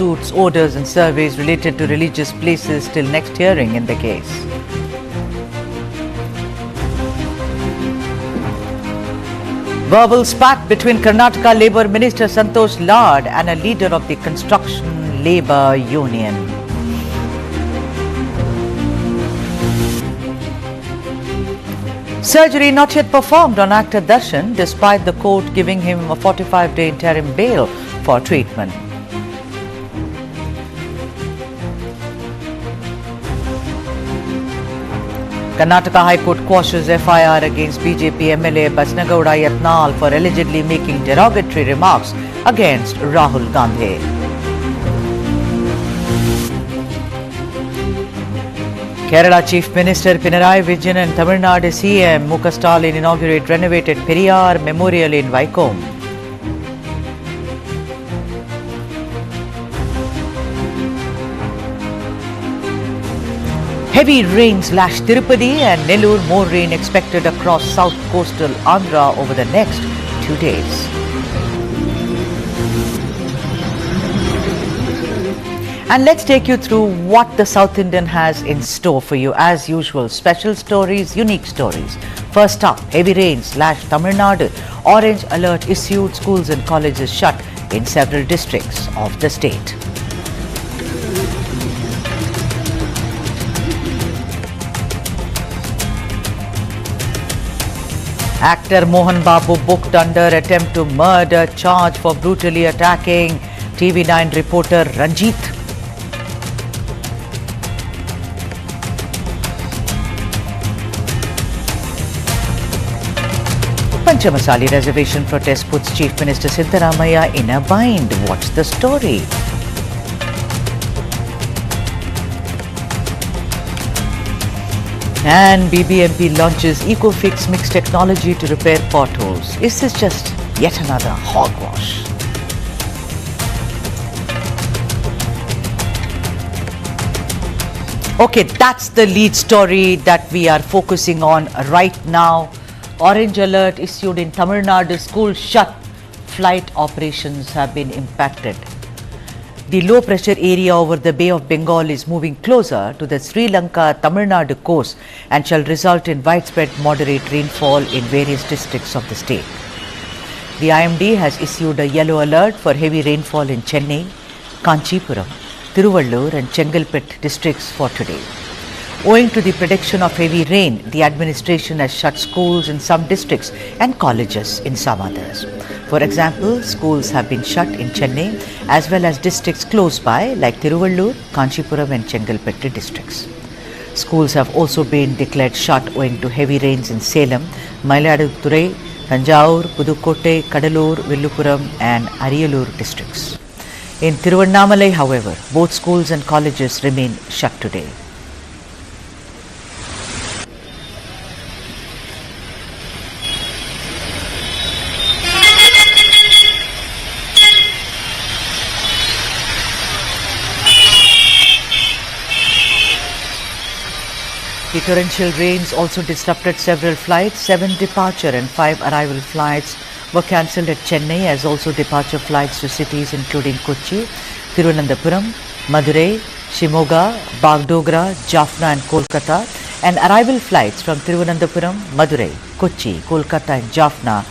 lawsuits, orders and surveys related to religious places till next hearing in the case. Verbal spat between Karnataka Labour Minister Santosh Lad and a leader of the Construction Labour Union. Surgery not yet performed on actor Darshan despite the court giving him a 45-day interim bail for treatment. Karnataka High Court quashes FIR against BJP MLA Basnagowda Yatnal for allegedly making derogatory remarks against Rahul Gandhi. Kerala Chief Minister Pinarayi Vijayan and Tamil Nadu CM M Stalin inaugurate renovated Periyar Memorial in Vaikom. Heavy rains lash Tirupati and Nellore. More rain expected across south coastal Andhra over the next 2 days. And let's take you through what the South Indian has in store for you. As usual, special stories, unique stories. First up, heavy rains lash Tamil Nadu. Orange alert issued, schools and colleges shut in several districts of the state. Actor Mohan Babu booked under attempt to murder charge for brutally attacking TV9 reporter Ranjit. Panchamasali reservation protest puts Chief Minister Siddaramaiah in a bind. What's the story? And BBMP launches Ecofix mixed technology to repair potholes. Is this just yet another hogwash? Okay, that's the lead story that we are focusing on right now. Orange alert issued in Tamil Nadu, schools shut, flight operations have been impacted. The low pressure area over the Bay of Bengal is moving closer to the Sri Lanka-Tamil Nadu coast and shall result in widespread moderate rainfall in various districts of the state. The IMD has issued a yellow alert for heavy rainfall in Chennai, Kanchipuram, Tiruvallur and Chengalpet districts for today. Owing to the prediction of heavy rain, the administration has shut schools in some districts and colleges in some others. For example, schools have been shut in Chennai as well as districts close by like Tiruvallur, Kanchipuram and Chengalpet districts. Schools have also been declared shut owing to heavy rains in Salem, Mayiladuthurai, Tanjavur, Pudukkottai, Kadalur, Villupuram and Ariyalur districts. In Tiruvannamalai, however, both schools and colleges remain shut today. The torrential rains also disrupted several flights. 7 departure and 5 arrival flights were cancelled at Chennai, as also departure flights to cities including Kochi, Thiruvananthapuram, Madurai, Shimoga, Bagdogra, Jaffna and Kolkata, and arrival flights from Thiruvananthapuram, Madurai, Kochi, Kolkata and Jaffna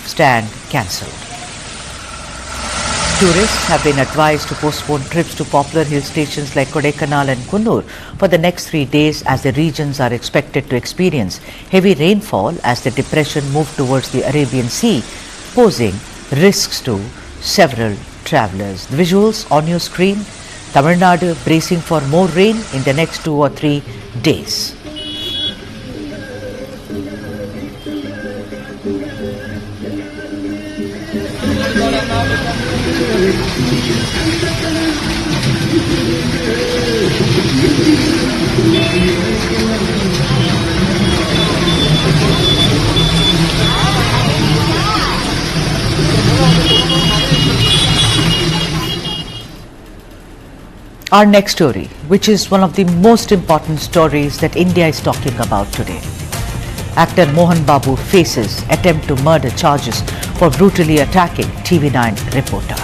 stand cancelled. Tourists have been advised to postpone trips to popular hill stations like Kodaikanal and Kunnur for the next 3 days, as the regions are expected to experience heavy rainfall as the depression moved towards the Arabian Sea, posing risks to several travellers. The visuals on your screen, Tamil Nadu bracing for more rain in the next 2 or 3 days. Our next story, which is one of the most important stories that India is talking about today. Actor Mohan Babu faces attempt to murder charges for brutally attacking TV9 reporter.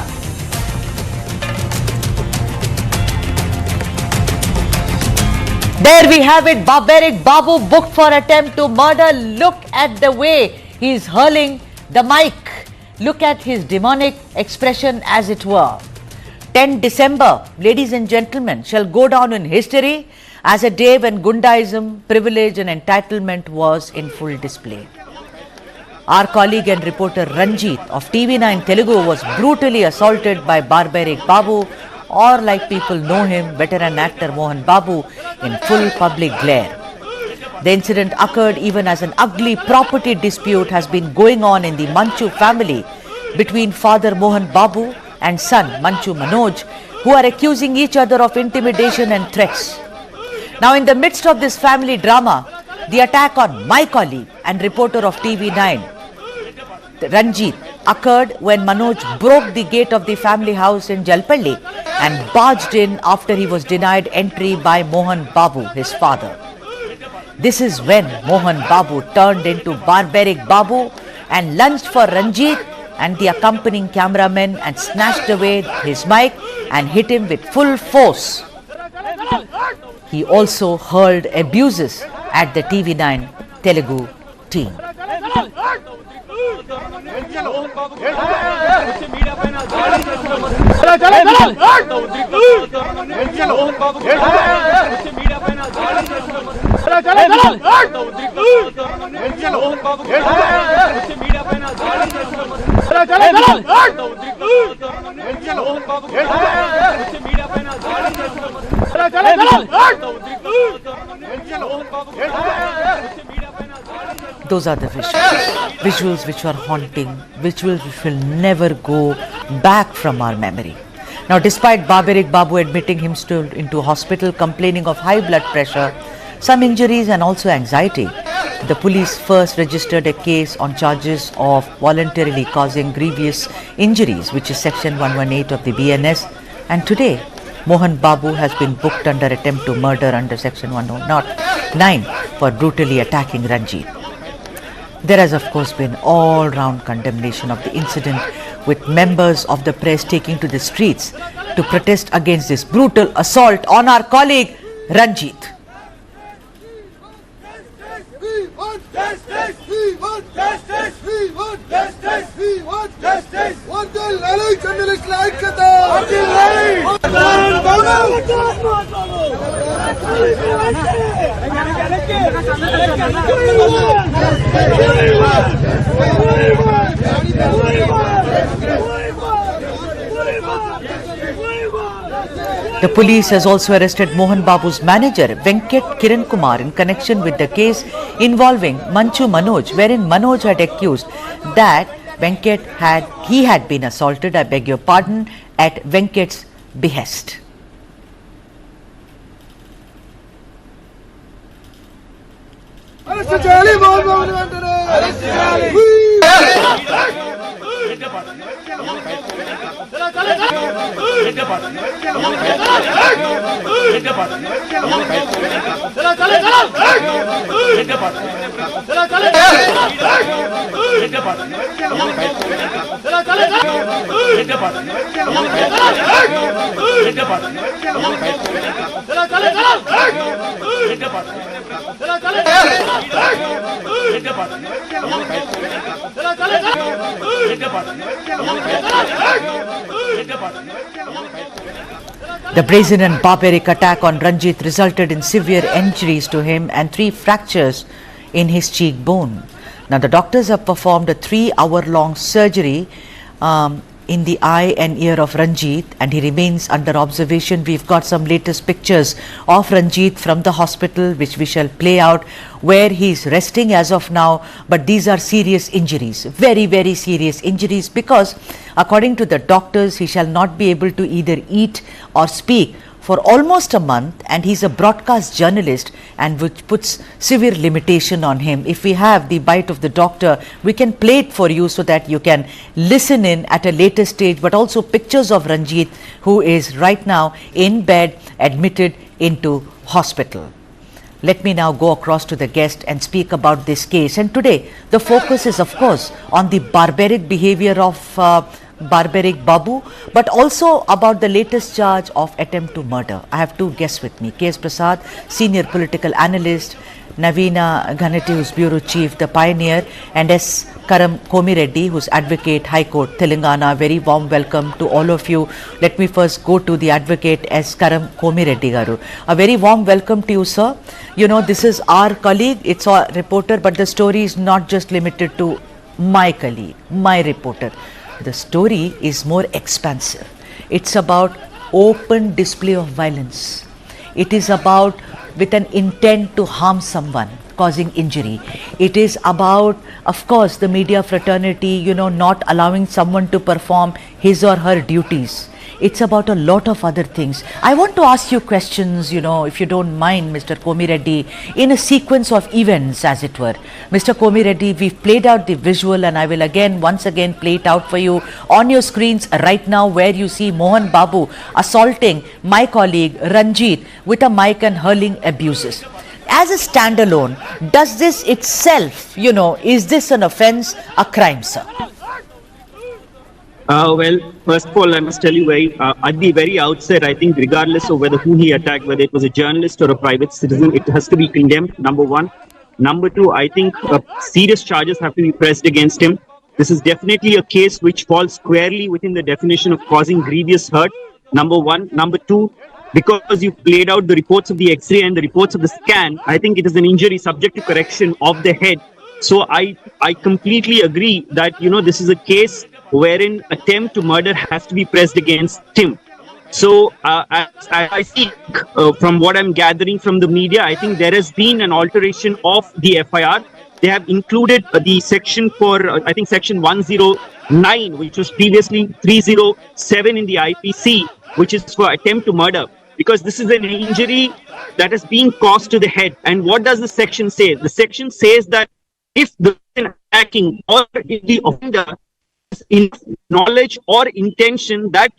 There we have it, Barbaric Babu booked for attempt to murder. Look at the way he is hurling the mic. Look at his demonic expression, as it were. 10 December, ladies and gentlemen, shall go down in history as a day when Gundaism, privilege and entitlement was in full display. Our colleague and reporter Ranjit of TV9 Telugu was brutally assaulted by Barbaric Babu, or like people know him, veteran actor Mohan Babu, in full public glare. The incident occurred even as an ugly property dispute has been going on in the Manchu family between father Mohan Babu and son Manchu Manoj, who are accusing each other of intimidation and threats. Now, in the midst of this family drama, the attack on my colleague and reporter of TV9, Ranjit, occurred when Manoj broke the gate of the family house in Jalpalli and barged in after he was denied entry by Mohan Babu, his father. This is when Mohan Babu turned into Barbaric Babu and lunged for Ranjit and the accompanying cameraman and snatched away his mic and hit him with full force. He also hurled abuses at the TV9 Telugu team. Those are the visuals which are haunting, visuals which will never go back from our memory. Now, despite Barbaric Babu admitting himself into hospital complaining of high blood pressure, some injuries and also anxiety, the police first registered a case on charges of voluntarily causing grievous injuries, which is section 118 of the BNS, and today Mohan Babu has been booked under attempt to murder under section 109 for brutally attacking Ranjit. There has of course been all-round condemnation of the incident, with members of the press taking to the streets to protest against this brutal assault on our colleague Ranjit. We want justice! We want justice! We want justice! We want justice! Vandal Lalai journalist like Kata! Vandal The police has also arrested Mohan Babu's manager Venkat Kiran Kumar in connection with the case involving Manchu Manoj, wherein Manoj had accused that Venkat had been assaulted, I beg your pardon, at Venkat's behest. The brazen and barbaric attack on Ranjit resulted in severe injuries to him and 3 fractures in his cheekbone. Now, the doctors have performed a 3-hour-long surgery in the eye and ear of Ranjit, and he remains under observation. We've got some latest pictures of Ranjit from the hospital, which we shall play out, where he's resting as of now. But these are serious injuries, very, very serious injuries, because according to the doctors, he shall not be able to either eat or speak for almost a month, and he's a broadcast journalist, and which puts severe limitation on him. If we have the bite of the doctor, we can play it for you so that you can listen in at a later stage, but also pictures of Ranjit, who is right now in bed, admitted into hospital. Let me now go across to the guest and speak about this case. And today, the focus is, of course, on the barbaric behavior of Barbaric Babu, but also about the latest charge of attempt to murder. I have two guests with me, K.S. Prasad, senior political analyst, Navina Ganati, who's Bureau Chief, the Pioneer, and S. Karam Komireddy, who's Advocate, High Court, Telangana. Very warm welcome to all of you. Let me first go to the Advocate S. Karam Komireddy Garu. A very warm welcome to you, sir. You know, this is our colleague, it's our reporter, but the story is not just limited to my colleague, my reporter. The story is more expansive. It's about open display of violence. It is about with an intent to harm someone, causing injury. It is about, of course, the media fraternity, you know, not allowing someone to perform his or her duties. It's about a lot of other things. I want to ask you questions, you know, if you don't mind, Mr. Komireddy, in a sequence of events, as it were. Mr. Komireddy, we've played out the visual and I will once again play it out for you on your screens right now, where you see Mohan Babu assaulting my colleague Ranjit with a mic and hurling abuses. As a standalone, does this itself, you know, is this an offence, a crime, sir? Well, first of all, I must tell you at the very outset, I think regardless of who he attacked, whether it was a journalist or a private citizen, it has to be condemned, number one. Number two, I think serious charges have to be pressed against him. This is definitely a case which falls squarely within the definition of causing grievous hurt, number one. Number two, because you've played out the reports of the X-ray and the reports of the scan, I think it is an injury subject to correction of the head. So I completely agree that, you know, this is a case wherein attempt to murder has to be pressed against him. So I think from what I'm gathering from the media, I think there has been an alteration of the FIR. They have included the section for, I think, section 109, which was previously 307 in the IPC, which is for attempt to murder, because this is an injury that is being caused to the head. And what does the section say? The section says that if the person attacking or the offender in knowledge or intention that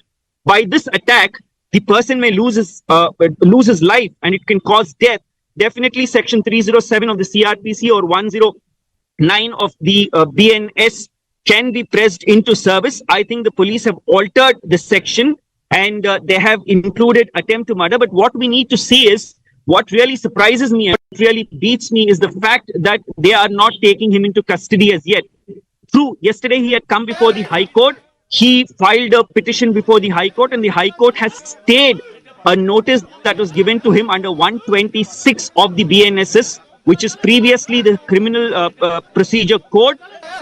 by this attack the person may lose his life and it can cause death, definitely section 307 of the CRPC or 109 of the BNS can be pressed into service. I think the police have altered the section and they have included attempt to murder. But what we need to see is, what really surprises me and what really beats me is the fact that they are not taking him into custody as yet. True, yesterday he had come before the High Court. He filed a petition before the High Court and the High Court has stayed a notice that was given to him under 126 of the BNSS, which is previously the Criminal Procedure Code.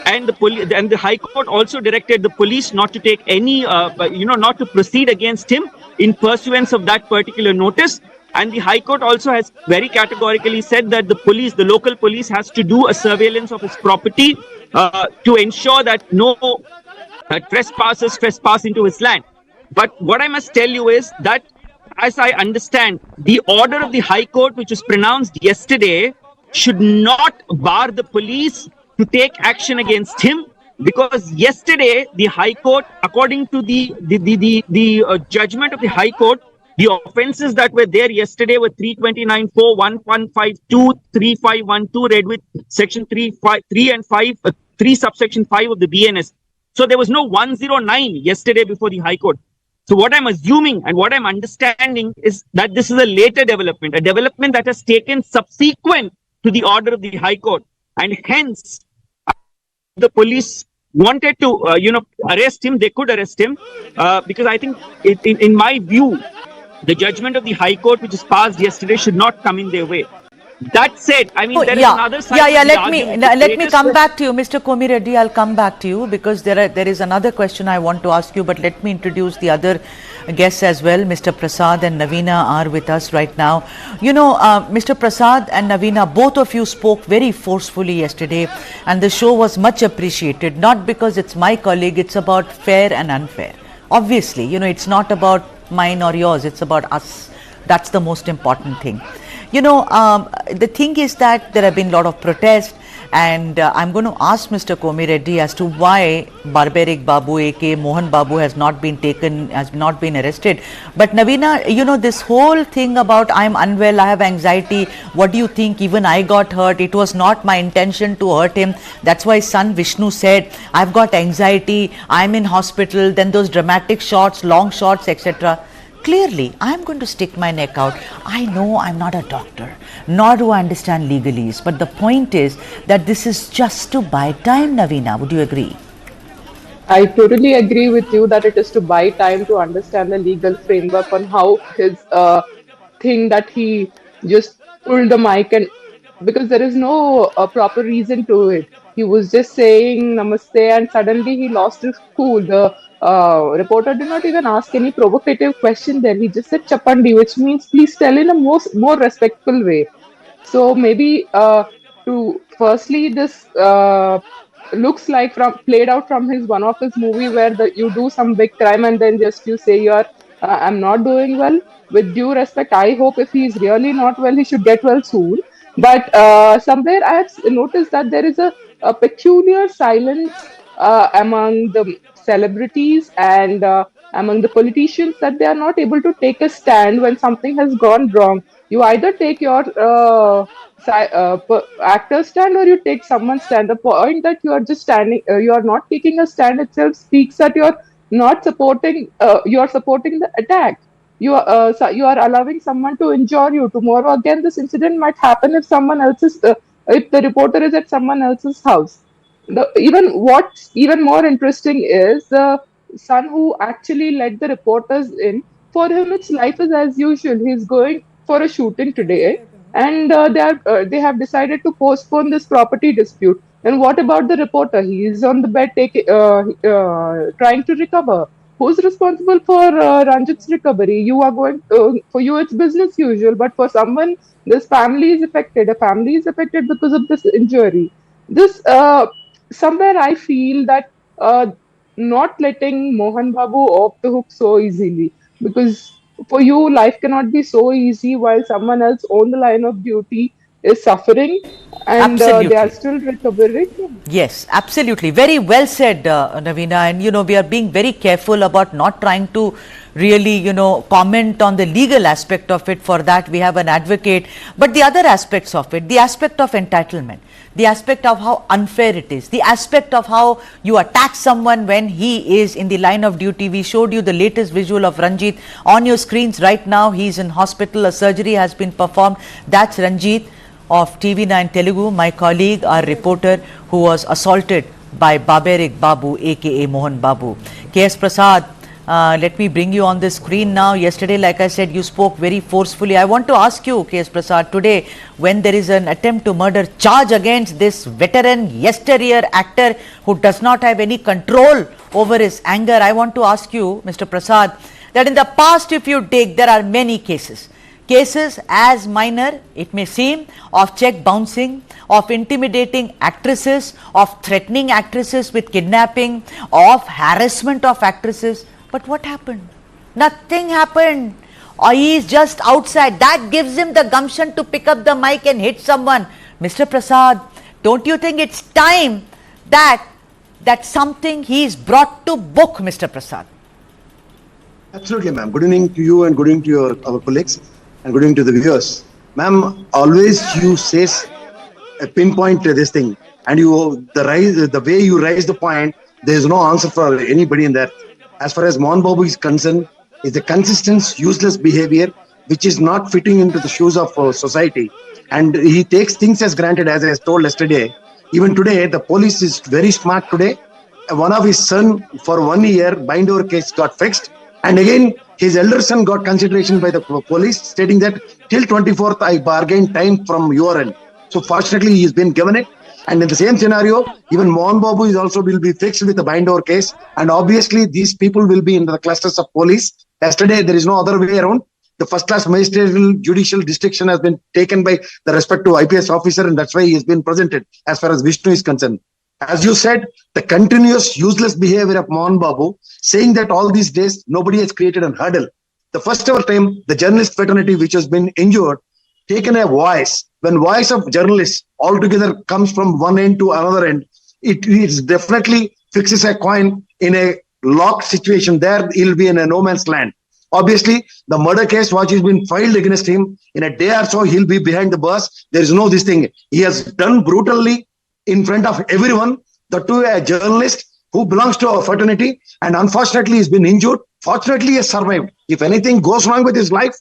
And the High Court also directed the police not to take any, not to proceed against him in pursuance of that particular notice. And the High Court also has very categorically said that the local police has to do a surveillance of his property to ensure that no trespassers trespass into his land. But what I must tell you is that, as I understand, the order of the High Court, which was pronounced yesterday, should not bar the police to take action against him, because yesterday the High Court, according to the judgment of the High Court, the offences that were there yesterday were 329(4), 1152, 3512, read with section 3 and 5, 3 subsection 5 of the BNS. So there was no 109 yesterday before the High Court. So what I'm assuming and what I'm understanding is that this is a later development, a development that has taken subsequent to the order of the High Court. And hence, the police wanted to, arrest him. They could arrest him because I think, in my view, the judgment of the High Court, which is passed yesterday, should not come in their way. That said, I mean, there is another side. Let me come back to you, Mr. Komireddy. I'll come back to you because there is another question I want to ask you. But let me introduce the other guests as well. Mr. Prasad and Navina are with us right now. You know, Mr. Prasad and Navina, both of you spoke very forcefully yesterday, and the show was much appreciated. Not because it's my colleague; it's about fair and unfair. Obviously, you know, it's not about mine or yours, it's about us. That's the most important thing. You know, the thing is that there have been a lot of protests And I'm going to ask Mr. Komi Reddy as to why Barbaric Babu, aka Mohan Babu, has not been arrested. But Navina, you know, this whole thing about I'm unwell, I have anxiety, what do you think? Even I got hurt. It was not my intention to hurt him. That's why son Vishnu said, I've got anxiety, I'm in hospital. Then those dramatic shots, long shots, etc. Clearly, I'm going to stick my neck out. I know I'm not a doctor, nor do I understand legalese. But the point is that this is just to buy time, Navina. Would you agree? I totally agree with you that it is to buy time to understand the legal framework on how his thing that he just pulled the mic, and because there is no proper reason to it. He was just saying namaste and suddenly he lost his cool. The reporter did not even ask any provocative question there. He just said chapandi, which means please tell in a more respectful way. So maybe to firstly this looks like from played out from his one of his movie where you do some big crime and then just you say you're I'm not doing well. With due respect, I hope if he is really not well, he should get well soon. But somewhere I have noticed that there is a peculiar silence among the celebrities and among the politicians that they are not able to take a stand when something has gone wrong. You either take your actor stand or you take someone's stand. The point that you are just standing, you are not taking a stand itself speaks that you are not supporting. You are supporting the attack. You are allowing someone to injure you. Tomorrow again, this incident might happen if someone else's if the reporter is at someone else's house. Even what's even more interesting is the son who actually let the reporters in. For him, it's life is as usual. He's going for a shooting today, and they have decided to postpone this property dispute. And what about the reporter? He is on the bed, trying to recover. Who's responsible for Ranjit's recovery? You are going for you. It's business usual, but for someone, this family is affected. A family is affected because of this injury. This somewhere I feel that not letting Mohan Babu off the hook so easily, because for you life cannot be so easy while someone else on the line of duty is suffering and they are Absolutely. still recovering. Yes, absolutely. Very well said, Navina. And, you know, we are being very careful about not trying to really, you know, comment on the legal aspect of it. For that, we have an advocate. But the other aspects of it, the aspect of entitlement, the aspect of how unfair it is, the aspect of how you attack someone when he is in the line of duty. We showed you the latest visual of Ranjit on your screens right now. He's in hospital. A surgery has been performed. That's Ranjit of TV9 Telugu, my colleague, our reporter, who was assaulted by Barbaric Babu, aka Mohan Babu. KS Prasad, let me bring you on the screen now. Yesterday, like I said, you spoke very forcefully. I want to ask you, KS Prasad, today, when there is an attempt to murder charge against this veteran, yesteryear actor who does not have any control over his anger, I want to ask you, Mr. Prasad, that in the past, if you dig, there are many cases. Cases as minor, it may seem, of check bouncing, of intimidating actresses, of threatening actresses with kidnapping, of harassment of actresses. But what happened? Nothing happened. Or he is just outside. That gives him the gumption to pick up the mic and hit someone. Mr. Prasad, don't you think it's time that something he is brought to book, Mr. Prasad? Absolutely, ma'am. Good evening to you and good evening to our colleagues and good evening to the viewers. Ma'am, always you say a pinpoint to this thing, and the way you raise the point, there is no answer for anybody in that. As far as Mohan Babu is concerned, is the consistent useless behavior which is not fitting into the shoes of society, and he takes things as granted. As I told yesterday, even today the police is very smart today. One of his son for 1 year bind over case got fixed, and again his elder son got consideration by the police stating that till 24th I bargained time from your end. So fortunately he has been given it. And in the same scenario, even Mohan Babu is also will be fixed with a bind over case. And obviously these people will be in the clusters of police. Yesterday there is no other way around. The first class ministerial judicial distinction has been taken by the respective IPS officer, and that's why he has been presented as far as Vishnu is concerned. As you said, the continuous useless behavior of Mohan Babu, saying that all these days nobody has created a hurdle. The first ever time the journalist fraternity which has been injured taken a voice. When voice of journalists altogether comes from one end to another end, it is definitely fixes a coin in a locked situation. There he'll be in a no man's land. Obviously, the murder case which has been filed against him, in a day or so, he'll be behind the bars. There is no this thing. He has done brutally in front of everyone. The two, a journalist who belongs to a fraternity, and unfortunately he's been injured. Fortunately, he has survived. If anything goes wrong with his life,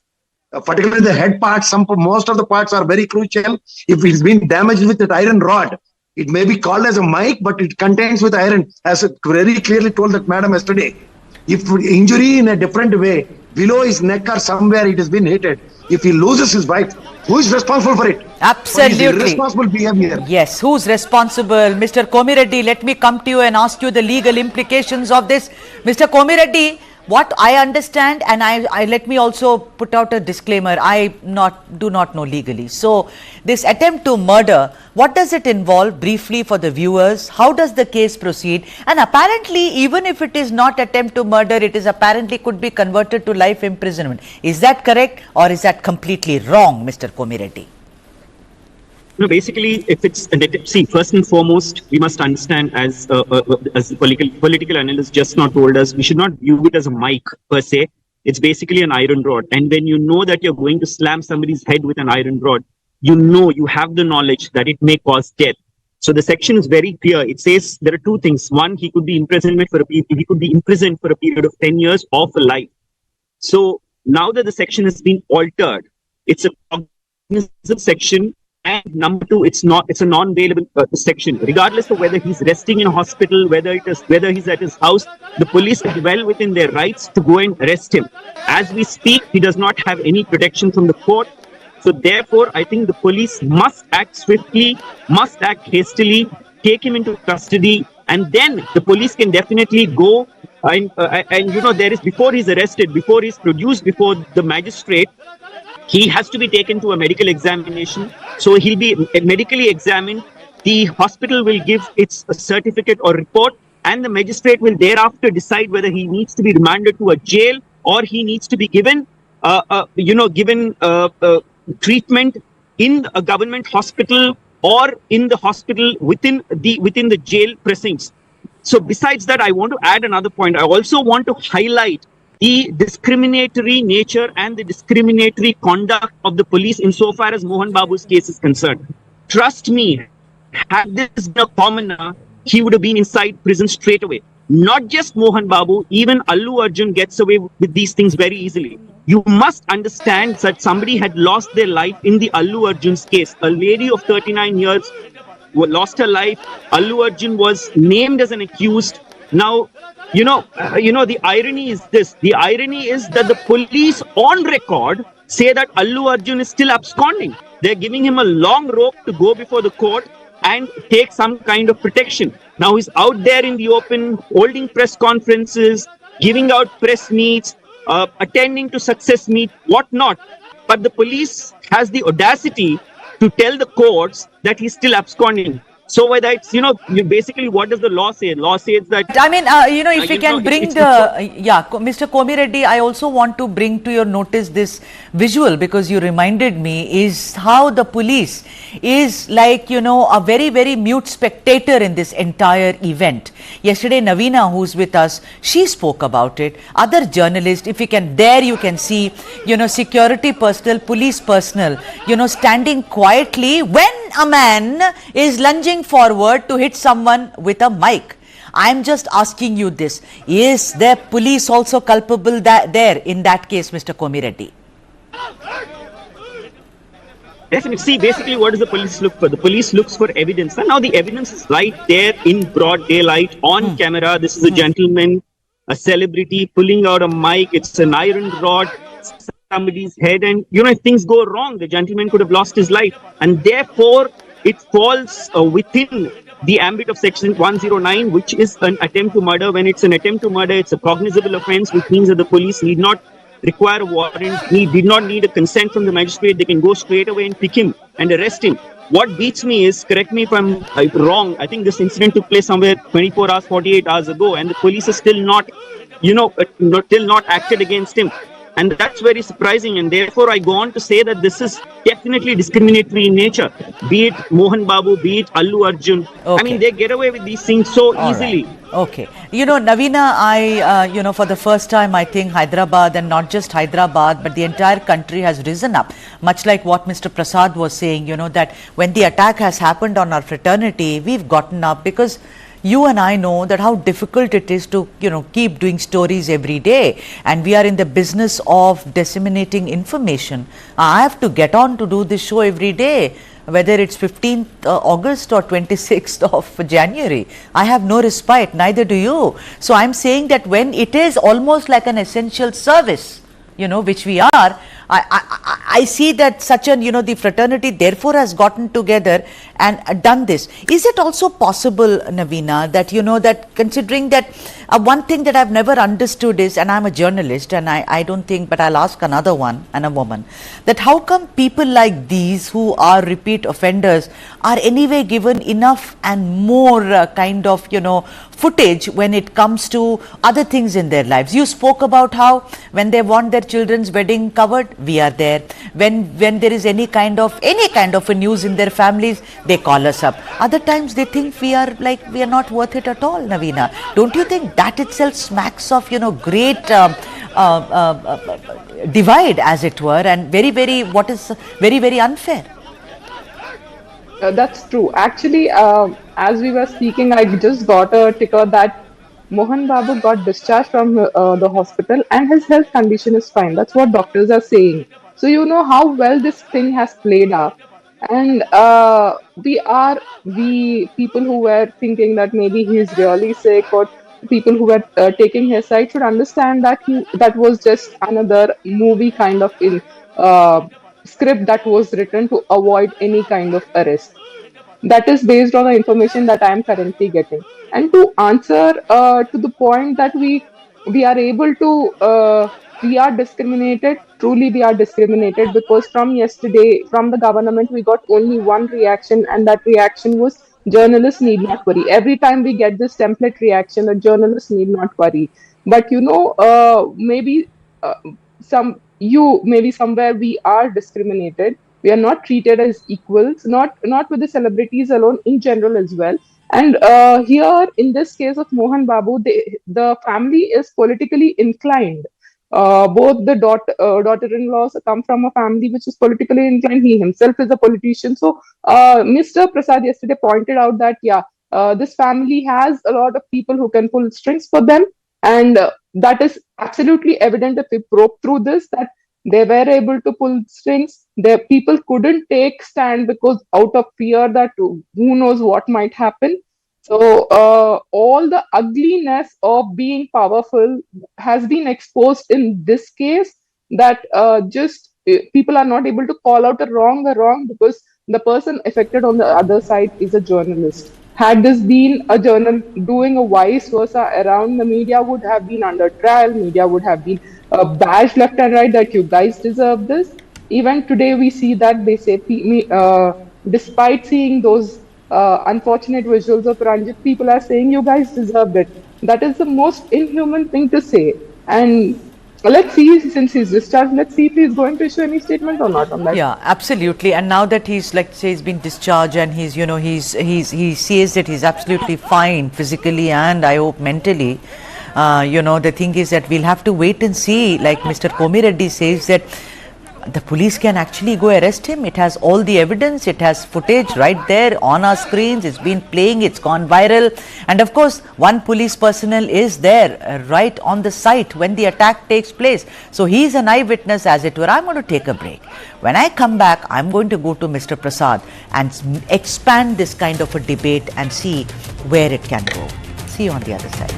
particularly the head parts, most of the parts are very crucial. If he's been damaged with that iron rod, it may be called as a mic, but it contains with iron, as very clearly told that madam yesterday. If injury in a different way, below his neck or somewhere it has been hit, if he loses his wife, who is responsible for it? Absolutely. For his irresponsible behavior. Yes, who's responsible? Mr. Komireddy, let me come to you and ask you the legal implications of this. Mr. Komireddy, what I understand, and I let me also put out a disclaimer, I do not know legally. So this attempt to murder, what does it involve briefly for the viewers? How does the case proceed? And apparently, even if it is not attempt to murder, it is apparently could be converted to life imprisonment. Is that correct, or is that completely wrong, Mr. Komireddy? No, basically, if it's see, first and foremost, we must understand, as the political analyst just now told us, we should not view it as a mic per se. It's basically an iron rod, and when you know that you're going to slam somebody's head with an iron rod, you have the knowledge that it may cause death. So the section is very clear. It says there are two things. One, he could be imprisoned for a period of 10 years or for life. So now that the section has been altered, it's a cognizant section. And number two, it's a non-bailable section. Regardless of whether he's resting in a hospital, whether he's at his house, the police is well within their rights to go and arrest him. As we speak, he does not have any protection from the court. So therefore, I think the police must act swiftly, must act hastily, take him into custody, and then the police can definitely go and there is, before he's arrested, before he's produced before the magistrate, he has to be taken to a medical examination. So he'll be medically examined. The hospital will give its certificate or report, and the magistrate will thereafter decide whether he needs to be remanded to a jail or he needs to be given, treatment in a government hospital or in the hospital within the jail precincts. So besides that, I want to add another point. I also want to highlight the discriminatory nature and the discriminatory conduct of the police insofar as Mohan Babu's case is concerned. Trust me, had this been a commoner, he would have been inside prison straight away. Not just Mohan Babu, even Allu Arjun gets away with these things very easily. You must understand that somebody had lost their life in the Allu Arjun's case. A lady of 39 years lost her life. Allu Arjun was named as an accused. Now, the irony is this. The irony is that the police on record say that Allu Arjun is still absconding. They're giving him a long rope to go before the court and take some kind of protection. Now he's out there in the open, holding press conferences, giving out press meets, attending to success meet, whatnot. But the police has the audacity to tell the courts that he's still absconding. So whether it's, basically what does the law say? Law says that... I mean, if we can bring Mr. Komireddy, I also want to bring to your notice this visual, because you reminded me, is how the police is like, a very, very mute spectator in this entire event. Yesterday, Navina, who's with us, she spoke about it. Other journalists, if you can, there you can see, security personnel, police personnel, standing quietly when a man is lunging forward to hit someone with a mic. I'm just asking you this. Is the police also culpable there in that case, Mr. Komireddy? Definitely. See, basically, what does the police look for? The police looks for evidence. And now the evidence is right there in broad daylight on camera. This is a gentleman, a celebrity, pulling out a mic. It's an iron rod, somebody's head. And, if things go wrong, the gentleman could have lost his life. And therefore, it falls within the ambit of section 109, which is an attempt to murder. When it's an attempt to murder, it's a cognizable offense, which means that the police need not require a warrant. He did not need a consent from the magistrate. They can go straight away and pick him and arrest him. What beats me is, correct me if I'm wrong, I think this incident took place somewhere 24 hours, 48 hours ago, and the police are still not, still not acted against him. And that's very surprising. And therefore, I go on to say that this is definitely discriminatory in nature. Be it Mohan Babu, be it Allu Arjun. I mean, Okay. they get away with these things so All easily. right. Okay. Navina, for the first time, I think Hyderabad, and not just Hyderabad, but the entire country has risen up. Much like what Mr. Prasad was saying, that when the attack has happened on our fraternity, we've gotten up because you and I know that how difficult it is to, keep doing stories every day. And we are in the business of disseminating information. I have to get on to do this show every day, whether it's 15th August or 26th of January. I have no respite, neither do you. So I'm saying that when it is almost like an essential service, which we are, I see that such an, the fraternity therefore has gotten together and done this. Is it also possible, Navina, that, that considering that one thing that I've never understood is, and I'm a journalist and I don't think, but I'll ask another one and a woman, that how come people like these who are repeat offenders are anyway given enough and more kind of, footage when it comes to other things in their lives? You spoke about how when they want their children's wedding covered, we are there. When there is any kind of a news in their families, they call us up. Other times they think we are not worth it at all, Navina. Don't you think that itself smacks of, great divide, as it were, and very, very unfair? That's true. Actually, as we were speaking, I just got a ticker that Mohan Babu got discharged from the hospital and his health condition is fine. That's what doctors are saying. So you know how well this thing has played out. And we people who were thinking that maybe he's really sick, or people who were taking his side should understand that that was just another movie kind of script that was written to avoid any kind of arrest. That is based on the information that I am currently getting. And to answer to the point that we are able to we are discriminated. Truly, we are discriminated because from yesterday, from the government, we got only one reaction, and that reaction was journalists need not worry. Every time we get this template reaction, the journalists need not worry. But maybe maybe somewhere we are discriminated. We are not treated as equals, not with the celebrities alone, in general as well. And here, in this case of Mohan Babu, the family is politically inclined. Both the daughter-in-laws come from a family which is politically inclined. He himself is a politician. So Mr. Prasad yesterday pointed out that, this family has a lot of people who can pull strings for them. And that is absolutely evident if we probe through this, that they were able to pull strings. The people couldn't take stand because out of fear that who knows what might happen. So all the ugliness of being powerful has been exposed in this case, that people are not able to call out the wrong because the person affected on the other side is a journalist. Had this been a journal doing a vice versa around, the media would have been under trial, media would have been bashed left and right that you guys deserve this. Even today we see that they say, despite seeing those unfortunate visuals of Ranjit, people are saying you guys deserved it. That is the most inhuman thing to say. And let's see, since he's discharged, let's see if he's going to issue any statement or not on that. Yeah, absolutely. And now that he's, like, say, he's been discharged and he's, he says that he's absolutely fine physically and I hope mentally. The thing is that we'll have to wait and see. Like Mr. Komireddy says, that the police can actually go arrest him. It has all the evidence. It has footage right there on our screens. It's been playing. It's gone viral. And of course, one police personnel is there right on the site when the attack takes place. So he's an eyewitness, as it were. I'm going to take a break. When I come back, I'm going to go to Mr. Prasad and expand this kind of a debate and see where it can go. See you on the other side.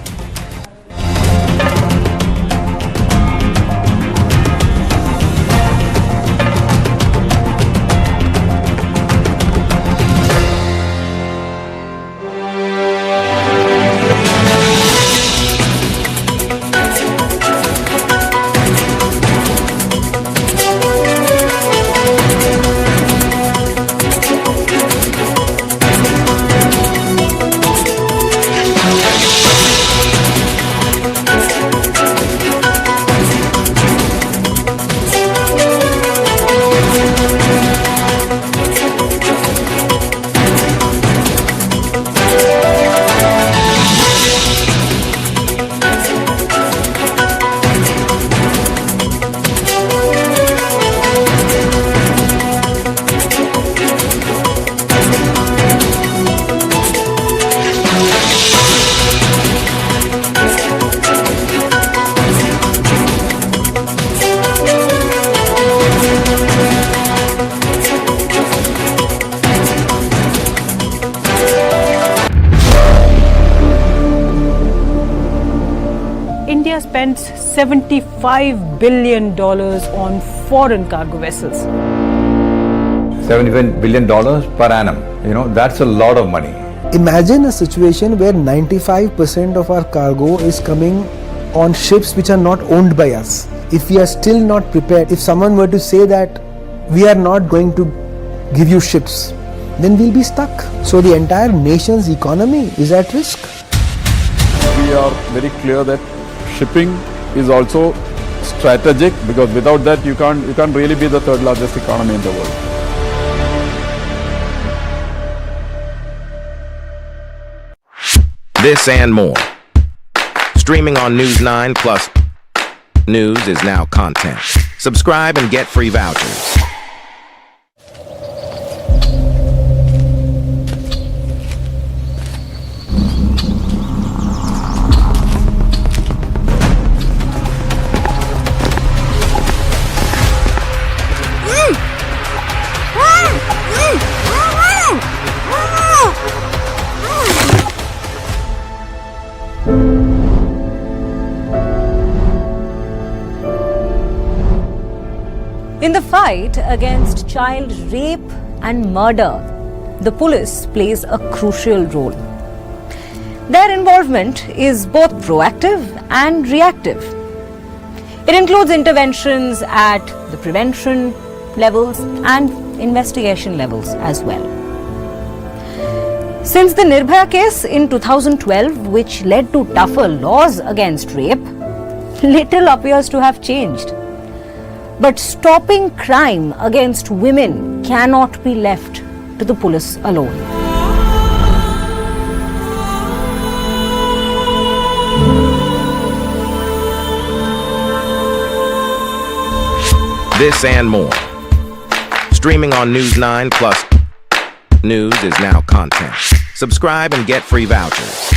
spends $75 billion on foreign cargo vessels. $75 billion per annum. That's a lot of money. Imagine a situation where 95% of our cargo is coming on ships which are not owned by us. If we are still not prepared, if someone were to say that we are not going to give you ships, then we'll be stuck. So the entire nation's economy is at risk. We are very clear that shipping is also strategic, because without that you can't really be the third largest economy in the world. This and more. Streaming on News 9 Plus. News is now content. Subscribe and get free vouchers. In the fight against child rape and murder, the police plays a crucial role. Their involvement is both proactive and reactive. It includes interventions at the prevention levels and investigation levels as well. Since the Nirbhaya case in 2012, which led to tougher laws against rape, little appears to have changed. But stopping crime against women cannot be left to the police alone. This and more. Streaming on News 9 Plus. News is now content. Subscribe and get free vouchers.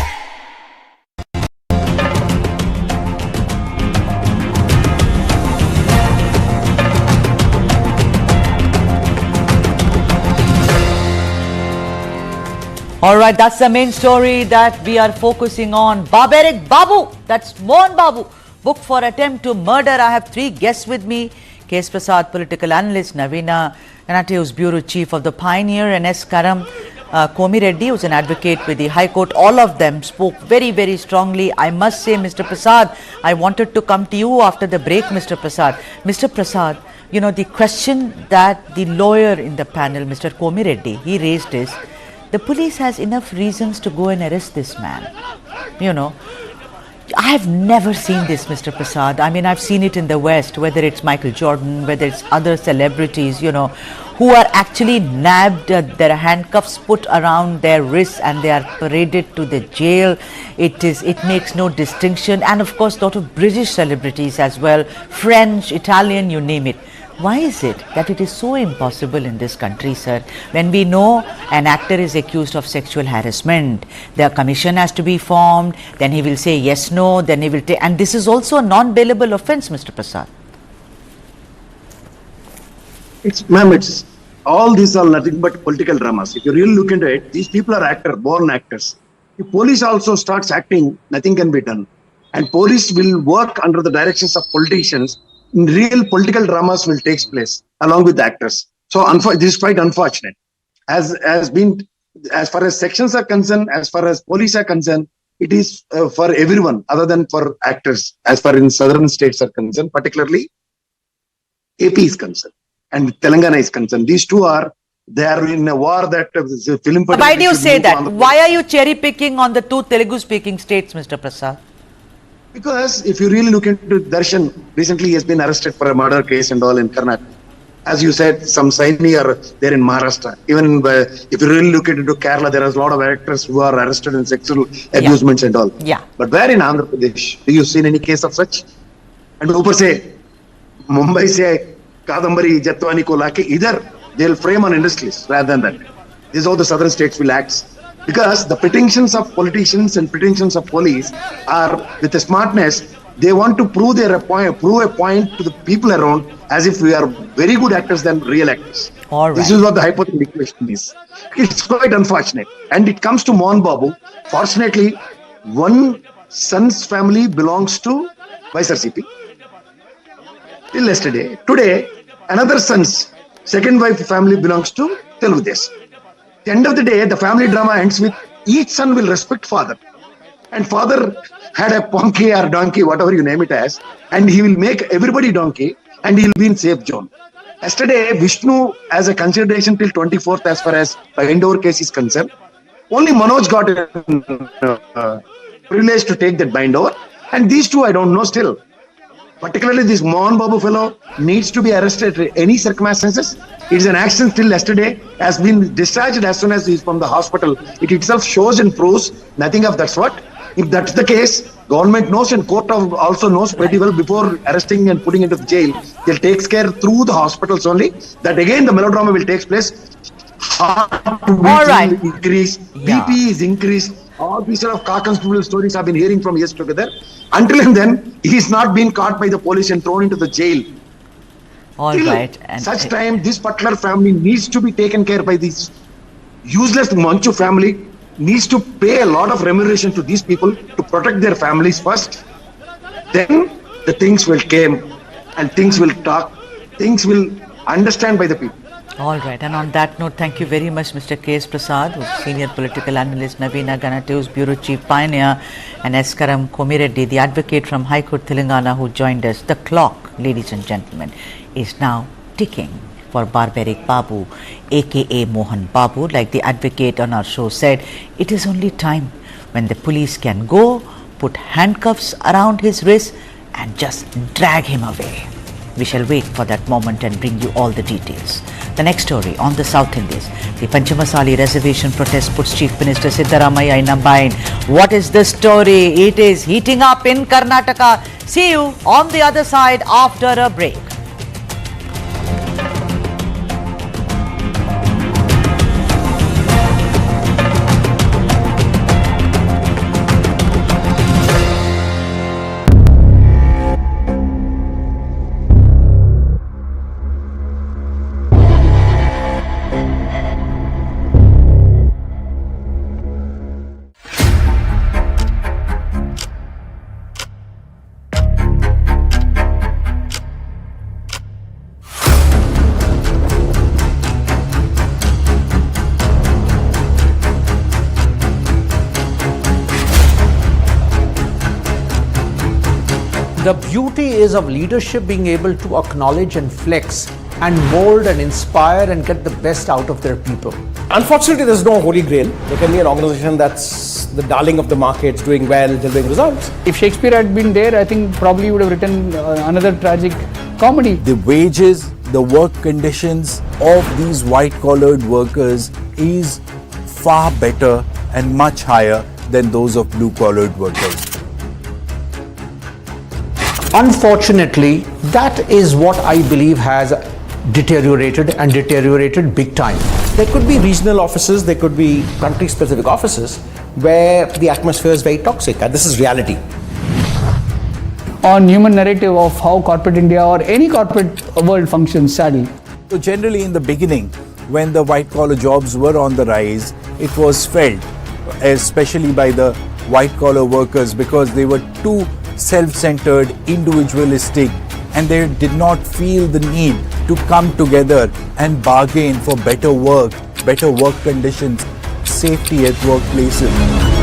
All right, that's the main story that we are focusing on. Barbaric Babu, that's Mohan Babu, booked for attempt to murder. I have three guests with me. K.S. Prasad, political analyst, Navina Kanate, who's bureau chief of the Pioneer, and S. Karam Komi Reddy, who's an advocate with the High Court. All of them spoke very, very strongly. I must say, Mr. Prasad, I wanted to come to you after the break, Mr. Prasad. Mr. Prasad, the question that the lawyer in the panel, Mr. Komi Reddy, he raised is, the police has enough reasons to go and arrest this man. I have never seen this, Mr. Prasad. I mean, I've seen it in the West, whether it's Michael Jordan, whether it's other celebrities, who are actually nabbed, their handcuffs put around their wrists and they are paraded to the jail. It makes no distinction. And of course, a lot of British celebrities as well, French, Italian, you name it. Why is it that it is so impossible in this country, sir, when we know an actor is accused of sexual harassment, the commission has to be formed, then he will say yes, no, then he will take, and this is also a non-bailable offence, Mr. Prasad. Ma'am, it's all these are nothing but political dramas. If you really look into it, these people are born actors. If police also starts acting, nothing can be done. And police will work under the directions of politicians. Real political dramas will take place along with the actors. So this is quite unfortunate. As far as sections are concerned, as far as police are concerned, it is for everyone other than for actors. As far in southern states are concerned, particularly AP is concerned and Telangana is concerned. These two they are in a war that film. Why do you say that? Why are you cherry picking on the two Telugu speaking states, Mr. Prasad? Because if you really look into Darshan, recently he has been arrested for a murder case and all in Karnataka. As you said, some Saini are there in Maharashtra. Even if you really look into Kerala, there are a lot of actors who are arrested in sexual abusements and all. Yeah. But where in Andhra Pradesh, do you seen any case of such? And ऊपर से Mumbai से Kadambari Jatwani को लाके इधर they'll frame on industries rather than that. This is how the southern states will act. Because the pretensions of politicians and pretensions of police are with a smartness, they want to prove a point to the people around as if we are very good actors than real actors. All right. This is what the hypothetical question is. It's quite unfortunate. And it comes to Mohan Babu. Fortunately, one son's family belongs to Vice RCP. Till yesterday. Today, another son's second wife family belongs to Telugu Desam. At the end of the day, the family drama ends with each son will respect father. And father had a donkey or donkey, whatever you name it as, and he will make everybody donkey and he will be in safe zone. Yesterday, Vishnu, as a consideration till 24th as far as the Indore case is concerned, only Manoj got a privilege to take that bind over. And these two, I don't know still. Particularly this Mohan Babu fellow needs to be arrested at any circumstances. It is an accident till yesterday, has been discharged as soon as he is from the hospital. It itself shows and proves nothing of that sort. If that's the case, government knows and court also knows pretty well before arresting and putting into the jail. They'll take care through the hospitals only. That again the melodrama will take place. Heart will increase, BP is increased. All these sort of car-constable stories I've been hearing from years together. Until and then, he's not been caught by the police and thrown into the jail. And such time, this particular family needs to be taken care by this useless Manchu family, needs to pay a lot of remuneration to these people to protect their families first. Then the things will come and things will talk, things will understand by the people. All right, and on that note, thank you very much, Mr. K.S. Prasad, who's senior political analyst, Navina Ganatew's bureau chief pioneer, and Eskaram Komireddy, the advocate from High Court Telangana, who joined us. The clock, ladies and gentlemen, is now ticking for Barbaric Babu, aka Mohan Babu. Like the advocate on our show said, it is only time when the police can go, put handcuffs around his wrist, and just drag him away. We shall wait for that moment and bring you all the details. The next story on the South Indies. The Panchamasali reservation protest puts Chief Minister Siddaramaiah in a bind. What is the story? It is heating up in Karnataka. See you on the other side after a break. The beauty is of leadership being able to acknowledge and flex and mold and inspire and get the best out of their people. Unfortunately, there's no holy grail. There can be an organization that's the darling of the markets, doing well, delivering results. If Shakespeare had been there, I think probably he would have written another tragic comedy. The wages, the work conditions of these white-collared workers is far better and much higher than those of blue-collared workers. Unfortunately, that is what I believe has deteriorated and deteriorated big time. There could be regional offices, there could be country-specific offices where the atmosphere is very toxic, and this is reality. On human narrative of how corporate India or any corporate world functions, sadly. So generally in the beginning, when the white-collar jobs were on the rise, it was felt, especially by the white-collar workers, because they were too self-centered, individualistic, and they did not feel the need to come together and bargain for better work conditions, safety at workplaces.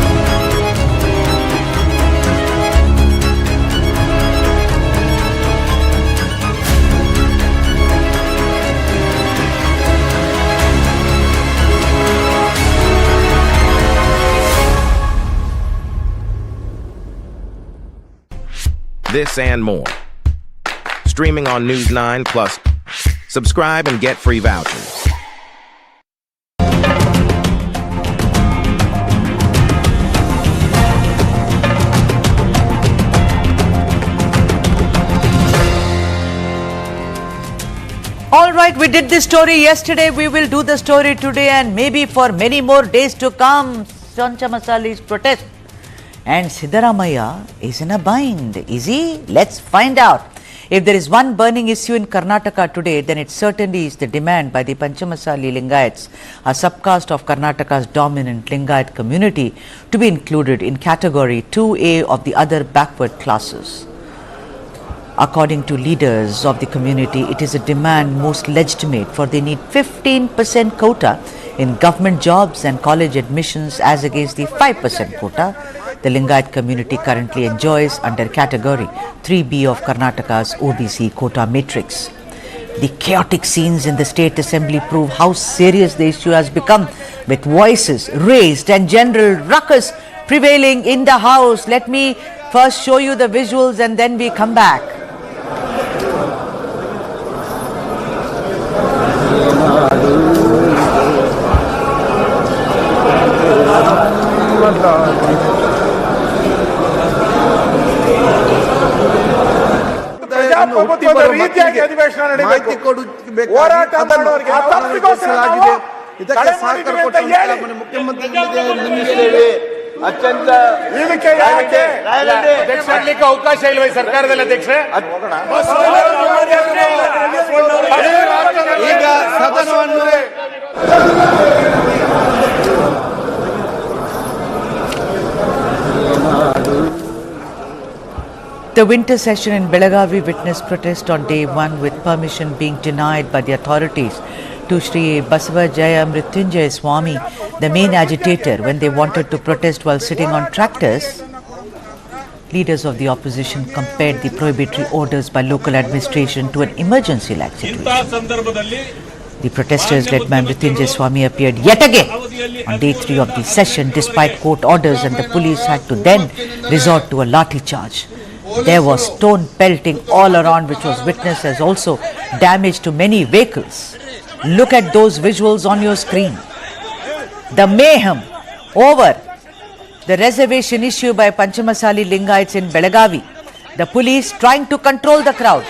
This and more. Streaming on News 9 Plus. Subscribe and get free vouchers. All right, we did this story yesterday. We will do the story today and maybe for many more days to come. Panchamasali's protest. And Siddaramaiah is in a bind. Is he? Let's find out. If there is one burning issue in Karnataka today, then it certainly is the demand by the Panchamasali Lingayats, a subcaste of Karnataka's dominant Lingayat community, to be included in category 2A of the other backward classes. According to leaders of the community, it is a demand most legitimate, for they need 15% quota in government jobs and college admissions as against the 5% quota the Lingayat community currently enjoys under category 3B of Karnataka's OBC quota matrix. The chaotic scenes in the State Assembly prove how serious the issue has become, with voices raised and general ruckus prevailing in the House. Let me first show you the visuals and then we come back. ರೀತಿಯಾಗಿ ಅಧಿವೇಶನ ನಡೆಯಬೇಕು. ಹೋರಾಟ ಮಾಡೋರಿಗೆ ಅತ್ಯಂತ ಅವಕಾಶ ಇಲ್ವೇ ಸರ್ಕಾರದಲ್ಲಿ ಅಧ್ಯಕ್ಷೆ? ಈಗ ಸದನವನ್ನು The winter session in Belagavi witnessed protest on day one, with permission being denied by the authorities to Sri Basavajaya Mrityunjaya Swami, the main agitator, when they wanted to protest while sitting on tractors. Leaders of the opposition compared the prohibitory orders by local administration to an emergency-like situation. The protesters led by Mrityunjaya Swami appeared yet again on day 3 of the session despite court orders, and the police had to then resort to a lathi charge. There was stone pelting all around, which was witnessed as also damage to many vehicles. Look at those visuals on your screen. The mayhem over the reservation issue by Panchamasali Lingayats in Belagavi. The police trying to control the crowd.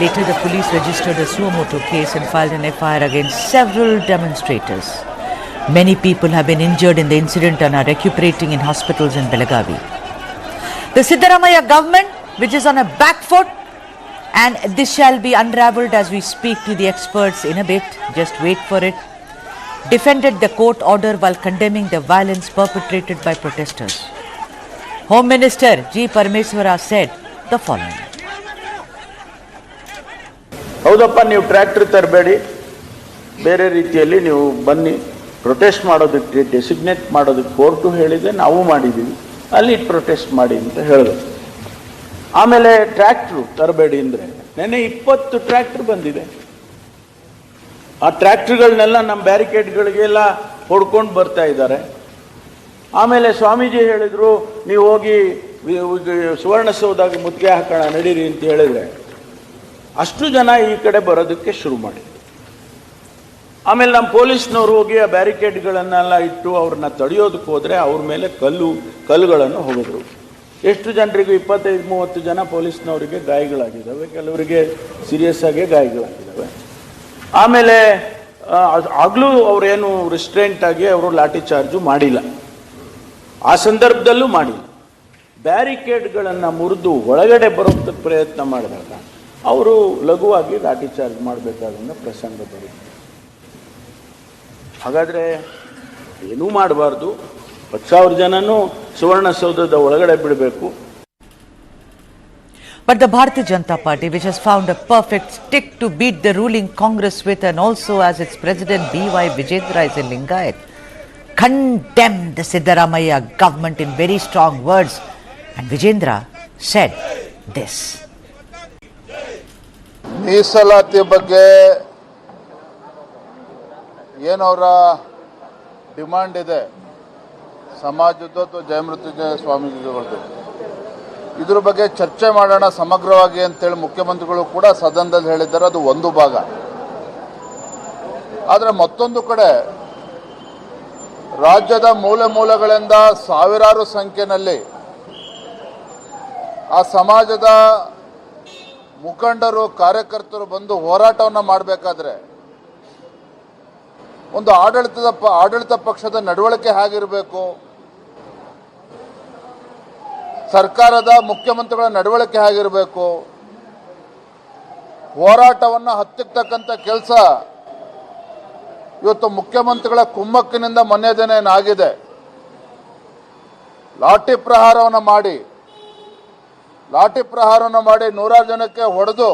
Later, the police registered a suo motu case and filed an FIR against several demonstrators. Many people have been injured in the incident and are recuperating in hospitals in Belagavi. The Siddaramaiah government, which is on a back foot, and this shall be unravelled as we speak to the experts in a bit, just wait for it, defended the court order while condemning the violence perpetrated by protesters. Home Minister G. Parameswara said the following. ಹೌದಪ್ಪ, ನೀವು tractor ತರಬೇಡಿ, ಬೇರೆ ರೀತಿಯಲ್ಲಿ ನೀವು ಬನ್ನಿ, protest ಮಾಡೋದಕ್ಕೆ designate ಮಾಡೋದಕ್ಕೆ court ಹೇಳಿದೆ, ನಾವು ಮಾಡಿದ್ದೀವಿ, ಅಲ್ಲಿ ಪ್ರೊಟೆಸ್ಟ್ ಮಾಡಿ ಅಂತ ಹೇಳಿದ್ರು. ಆಮೇಲೆ ಟ್ರ್ಯಾಕ್ಟ್ರು ತರಬೇಡಿ ಅಂದರೆ ನೆನ್ನೆ 20 ಟ್ರ್ಯಾಕ್ಟರ್ ಬಂದಿದೆ. ಆ ಟ್ರ್ಯಾಕ್ಟರ್ಗಳನ್ನೆಲ್ಲ ನಮ್ಮ ಬ್ಯಾರಿಕೇಡ್ಗಳಿಗೆಲ್ಲ ಹೊಡ್ಕೊಂಡು ಬರ್ತಾ ಇದ್ದಾರೆ. ಆಮೇಲೆ ಸ್ವಾಮೀಜಿ ಹೇಳಿದರು, ನೀವು ಹೋಗಿ ಸುವರ್ಣಸೌಧದಾಗ ಮುತ್ತಿಗೆ ಹಾಕೋಣ ನಡೀರಿ ಅಂತ ಹೇಳಿದರೆ ಅಷ್ಟು ಜನ ಈ ಕಡೆ ಬರೋದಕ್ಕೆ ಶುರು ಮಾಡಿದ್ರು. ಆಮೇಲೆ ನಮ್ಮ ಪೊಲೀಸ್ನವ್ರು ಹೋಗಿ ಆ ಬ್ಯಾರಿಕೇಡ್ಗಳನ್ನೆಲ್ಲ ಇಟ್ಟು ಅವ್ರನ್ನ ತಡೆಯೋದಕ್ಕೆ ಹೋದರೆ ಅವ್ರ ಮೇಲೆ ಕಲ್ಲುಗಳನ್ನು ಹೊಗೆದ್ರು. ಎಷ್ಟು ಜನರಿಗೆ 25-30 ಜನ ಪೊಲೀಸ್ನವರಿಗೆ ಗಾಯಗಳಾಗಿದ್ದಾವೆ, ಕೆಲವರಿಗೆ ಸೀರಿಯಸ್ ಆಗಿ ಗಾಯಗಳಾಗಿದ್ದಾವೆ. ಆಮೇಲೆ ಆಗಲೂ ಅವರೇನು ರಿಸ್ಟ್ರೆಂಟ್ ಆಗಿ ಅವರು ಲಾಠಿ ಚಾರ್ಜು ಮಾಡಿಲ್ಲ, ಆ ಸಂದರ್ಭದಲ್ಲೂ ಮಾಡಿಲ್ಲ. ಬ್ಯಾರಿಕೇಡ್ಗಳನ್ನು ಮುರಿದು ಒಳಗಡೆ ಬರೋದಕ್ಕೆ ಪ್ರಯತ್ನ ಮಾಡಿದಾಗ ಅವರು ಲಘುವಾಗಿ ಲಾಠಿ ಚಾರ್ಜ್ ಮಾಡಬೇಕಾದಂಥ ಪ್ರಸಂಗ ಬರುತ್ತೆ. ಹಾಗಾದರೆ ಏನೂ ಮಾಡಬಾರ್ದು, 10,000 ಜನನೂ ಸುವರ್ಣಸೌಧದ ಒಳಗಡೆ ಬಿಡಬೇಕು. But the Bharatiya Janata Party, which has found a perfect stick to beat the ruling Congress with, and also as its president B.Y. Vijendra is in Lingayat, condemned the Siddaramaiah government in very strong words, and Vijendra said this. ಮೀಸಲಾತಿ ಬಗ್ಗೆ ಏನವರ demand ಇದೆ ಸಮಾಜದ್ದು ಅಥವಾ ಜಯಮೃತ್ಯುಂಜಯ ಸ್ವಾಮೀಜಿಗಳದ್ದು, ಇದ್ರ ಬಗ್ಗೆ ಚರ್ಚೆ ಮಾಡೋಣ ಸಮಗ್ರವಾಗಿ ಅಂತೇಳಿ ಮುಖ್ಯಮಂತ್ರಿಗಳು ಕೂಡ ಸದನದಲ್ಲಿ ಹೇಳಿದ್ದಾರೆ. ಅದು ಒಂದು ಭಾಗ. ಆದರೆ ಮತ್ತೊಂದು ಕಡೆ ರಾಜ್ಯದ ಮೂಲೆ ಮೂಲೆಗಳಿಂದ ಸಾವಿರಾರು ಸಂಖ್ಯೆಯಲ್ಲಿ ಆ ಸಮಾಜದ ಮುಖಂಡರು ಕಾರ್ಯಕರ್ತರು ಬಂದು ಹೋರಾಟವನ್ನು ಮಾಡಬೇಕಾದ್ರೆ ಒಂದು ಆಡಳಿತ ಪಕ್ಷದ ನಡವಳಿಕೆ ಹೇಗಿರಬೇಕು, ಸರ್ಕಾರದ ಮುಖ್ಯಮಂತ್ರಿಗಳ ನಡವಳಿಕೆ ಹೇಗಿರಬೇಕು, ಹೋರಾಟವನ್ನು ಹತ್ತಿಕ್ಕತಕ್ಕಂಥ ಕೆಲಸ ಇವತ್ತು ಮುಖ್ಯಮಂತ್ರಿಗಳ ಕುಮ್ಮಕ್ಕಿನಿಂದ ಮೊನ್ನೆ ದಿನ ಏನಾಗಿದೆ, ಲಾಠಿ ಪ್ರಹಾರವನ್ನು ಮಾಡಿ ನೂರಾರು ಜನಕ್ಕೆ ಹೊಡೆದು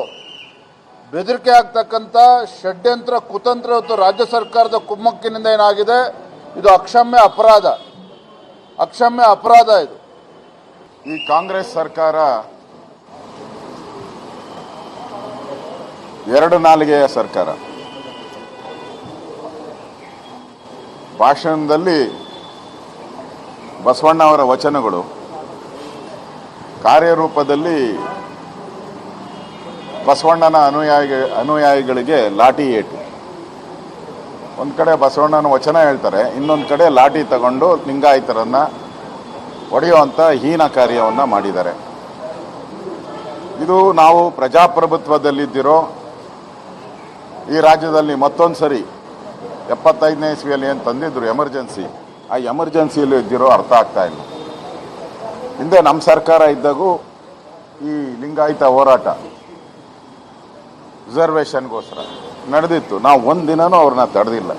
ಬೆದರಿಕೆ ಆಗ್ತಕ್ಕಂಥ ಷಡ್ಯಂತ್ರ ಕುತಂತ್ರ ಇವತ್ತು ರಾಜ್ಯ ಸರ್ಕಾರದ ಕುಮ್ಮಕ್ಕಿನಿಂದ ಏನಾಗಿದೆ, ಇದು ಅಕ್ಷಮ್ಯ ಅಪರಾಧ ಇದು. ಈ ಕಾಂಗ್ರೆಸ್ ಸರ್ಕಾರ ಎರಡು ನಾಲಿಗೆಯ ಸರ್ಕಾರ. ಭಾಷಣದಲ್ಲಿ ಬಸವಣ್ಣ ಅವರ ವಚನಗಳು, ಕಾರ್ಯರೂಪದಲ್ಲಿ ಬಸವಣ್ಣನ ಅನುಯಾಯಿಗಳಿಗೆ ಲಾಠಿ ಏಟು. ಒಂದು ಕಡೆ ಬಸವಣ್ಣನ ವಚನ ಹೇಳ್ತಾರೆ, ಇನ್ನೊಂದು ಕಡೆ ಲಾಠಿ ತಗೊಂಡು ಲಿಂಗಾಯತರನ್ನ ಹೊಡೆಯುವಂಥ ಹೀನ ಕಾರ್ಯವನ್ನು ಮಾಡಿದ್ದಾರೆ. ಇದು ನಾವು ಪ್ರಜಾಪ್ರಭುತ್ವದಲ್ಲಿದ್ದಿರೋ ಈ ರಾಜ್ಯದಲ್ಲಿ ಮತ್ತೊಂದು ಸರಿ 75ನೇ ಇಸ್ವಿಯಲ್ಲಿ ಏನು ತಂದಿದ್ರು ಎಮರ್ಜೆನ್ಸಿ, ಆ ಎಮರ್ಜೆನ್ಸಿಯಲ್ಲಿ ಇದ್ದಿರೋ ಅರ್ಥ ಆಗ್ತಾ ಇಲ್ಲ. ಹಿಂದೆ ನಮ್ಮ ಸರ್ಕಾರ ಇದ್ದಾಗೂ ಈ ಲಿಂಗಾಯತ ಹೋರಾಟ ರಿಸರ್ವೇಷನ್ಗೋಸ್ಕರ ನಡೆದಿತ್ತು. ನಾವು ಒಂದು ದಿನನೂ ಅವ್ರನ್ನ ತಡೆದಿಲ್ಲ.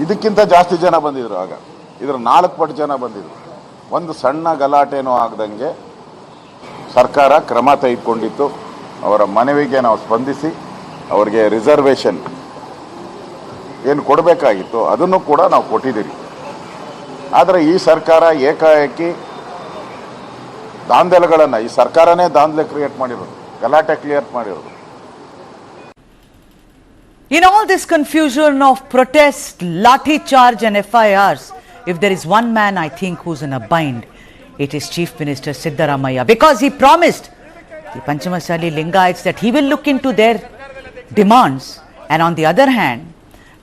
ಇದಕ್ಕಿಂತ ಜಾಸ್ತಿ ಜನ ಬಂದಿದ್ರು. ಆಗ ಇದ್ರ 4 ಪಟ್ಟು ಜನ ಬಂದಿದ್ರು. ಒಂದು ಸಣ್ಣ ಗಲಾಟೆನೂ ಆಗದಂಗೆ ಸರ್ಕಾರ ಕ್ರಮ ತೆಗೆದುಕೊಂಡಿತ್ತು. ಅವರ ಮನವಿಗೆ ನಾವು ಸ್ಪಂದಿಸಿ ಅವರಿಗೆ ರಿಸರ್ವೇಷನ್ ಏನು ಕೊಡಬೇಕಾಗಿತ್ತು ಅದನ್ನು ಕೂಡ ನಾವು ಕೊಟ್ಟಿದ್ದೀವಿ. ಆದರೆ ಈ ಸರ್ಕಾರ ಏಕಾಏಕಿ ದಾಂಧಲೆಗಳನ್ನು, ಈ ಸರ್ಕಾರನೇ ದಾಂಧಲೆ ಕ್ರಿಯೇಟ್ ಮಾಡಿರೋದು, ಗಲಾಟೆ ಕ್ರಿಯೇಟ್ ಮಾಡಿರೋದು. In all this confusion of protest, lathi charge and FIRs, if there is one man I think who's in a bind, it is Chief Minister Siddaramaiah, because he promised the Panchamasali Lingaites that he will look into their demands, and on the other hand,